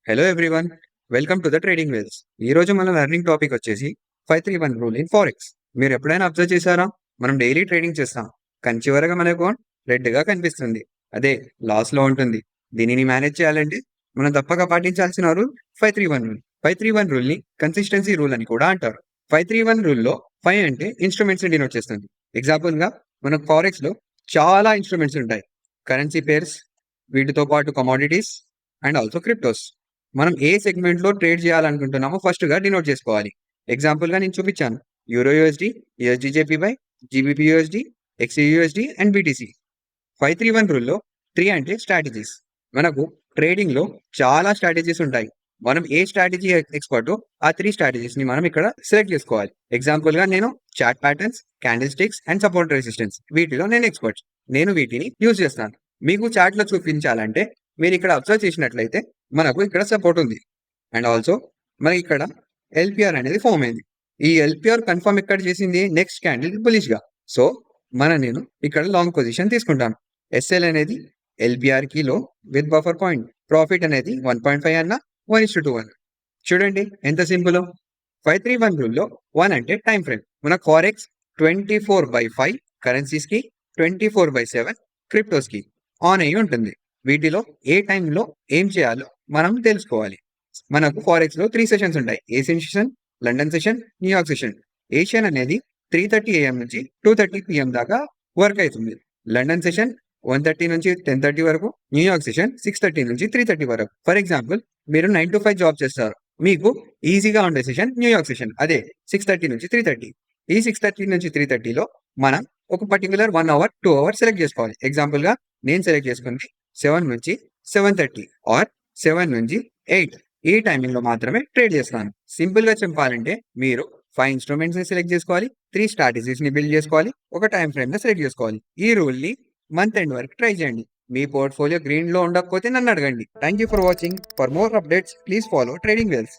Hello everyone, welcome to the trading whales. ఈ రోజు మన లెర్నింగ్ టాపిక్ వచ్చేసి 531 రూల్ ఇన్ ఫారెక్స్. మీరు ఎప్పుడైనా అబ్జర్వ్ చేశారా? మనం డైలీ ట్రేడింగ్ చేస్తాం, కానీ చివరగా మన అకౌంట్ రెడ్గా కనిపిస్తుంది. అదే లాస్లో ఉంటుంది. దీనిని మేనేజ్ చేయాలంటే మనం తప్పక పాటించాల్సిన రూల్ 531 రూల్. 531 రూల్ని కన్సిస్టెన్సీ రూల్ అని కూడా అంటారు. 531 రూల్లో 5 అంటే ఇన్స్ట్రుమెంట్స్ డినోట్ చేస్తుంది. ఎగ్జాంపుల్గా మనకు ఫారెక్స్లో చాలా ఇన్స్ట్రుమెంట్స్ ఉంటాయి. కరెన్సీ పేర్స్, వీటితో పాటు కమోడిటీస్ అండ్ ఆల్సో క్రిప్టోస్. మనం ఏ సెగ్మెంట్లో ట్రేడ్ చేయాలనుకుంటున్నామో ఫస్ట్గా డినోట్ చేసుకోవాలి. ఎగ్జాంపుల్గా నేను చూపించాను, euro USD, USD JPY, GBP USD, XUSD and BTC. 531 రూల్లో 3 అంటే స్ట్రాటజీస్. మనకు ట్రేడింగ్లో చాలా స్ట్రాటజీస్ ఉంటాయి. మనం ఏ స్ట్రాటజీ ఎక్స్పర్టో ఆ 3 స్ట్రాటజీస్ని మనం ఇక్కడ సెలెక్ట్ చేసుకోవాలి. ఎగ్జాంపుల్గా నేను chart patterns, candle sticks and support resistance, వీటిలో నేను ఎక్స్పర్ట్. నేను వీటిని యూజ్ చేస్తాను. మీకు చార్ట్లో చూపించాలంటే మీరు ఇక్కడ అబ్జర్వ్ చేసినట్లయితే మనకు ఇక్కడ సపోర్ట్ ఉంది అండ్ ఆల్సో మనకి ఇక్కడ ఎల్పిఆర్ అనేది ఫామ్ అయింది. ఈ ఎల్పిఆర్ కన్ఫర్మ్ ఇక్కడ చేసింది నెక్స్ట్ క్యాండిల్ బులిష్ గా. సో నేను ఇక్కడ లాంగ్ పొజిషన్ తీసుకుంటాను. ఎస్ఎల్ అనేది ఎల్పిఆర్ కి లో విత్ బఫర్ పాయింట్. ప్రాఫిట్ అనేది 1.5 అన్న 1:2 అన్న. చూడండి ఎంత సింపుల్. 531 రూల్లో 1 అంటే టైం ఫ్రేమ్. మన ఫారెక్స్ 24/5 కరెన్సీస్ కి, 24/7 క్రిప్టోస్ కి ఆన్ అయ్యి ఉంటుంది. వీటిలో ఏ టైంలో ఏం చేయాలో మనం తెలుసుకోవాలి. మనకు ఫారెక్స్ లో 3 సెషన్స్ ఉంటాయి. Asian session, London session, New York session. Asian అనేది 3:30 AM నుంచి 2:30 PM దాకా వర్క్ అవుతుంది. లండన్ సెషన్ 1:30 నుంచి 10:30 వరకు, న్యూయార్క్ సెషన్ 6:30 నుంచి 3:30 వరకు. ఫర్ ఎగ్జాంపుల్, మీరు 9 to 5 జాబ్ చేస్తారు. మీకు ఈజీగా ఉండే సెషన్ న్యూయార్క్ సెషన్, అదే 6:30 నుంచి 3:30. ఈ 6:30 నుంచి 3:30లో మనం ఒక పర్టికులర్ 1 అవర్ 2 అవర్స్ సెలెక్ట్ చేసుకోవాలి. ఎగ్జాంపుల్ గా నేను సెలెక్ట్ చేసుకుంది 7 నుంచి 7:30 ఆర్ 7 నుంచి 8. ఈ టైమింగ్ లో మాత్రమే ట్రేడ్ చేస్తాను. సింపుల్ గా చెప్పాలంటే మీరు 5 ఇన్స్ట్రుమెంట్స్ ని సెలెక్ట్ చేసుకోవాలి, 3 స్ట్రాటజీస్ ని బిల్డ్ చేసుకోవాలి, ఒక టైం ఫ్రేమ్ ని సెలెక్ట్ చేసుకోవాలి. ఈ రూల్ ని మంత్ ఎండ్ వరకు ట్రై చేయండి. మీ పోర్ట్ఫోలియో గ్రీన్ లో ఉండకపోతే నన్ను అడగండి. Thank you for watching. For more updates please follow trading wells.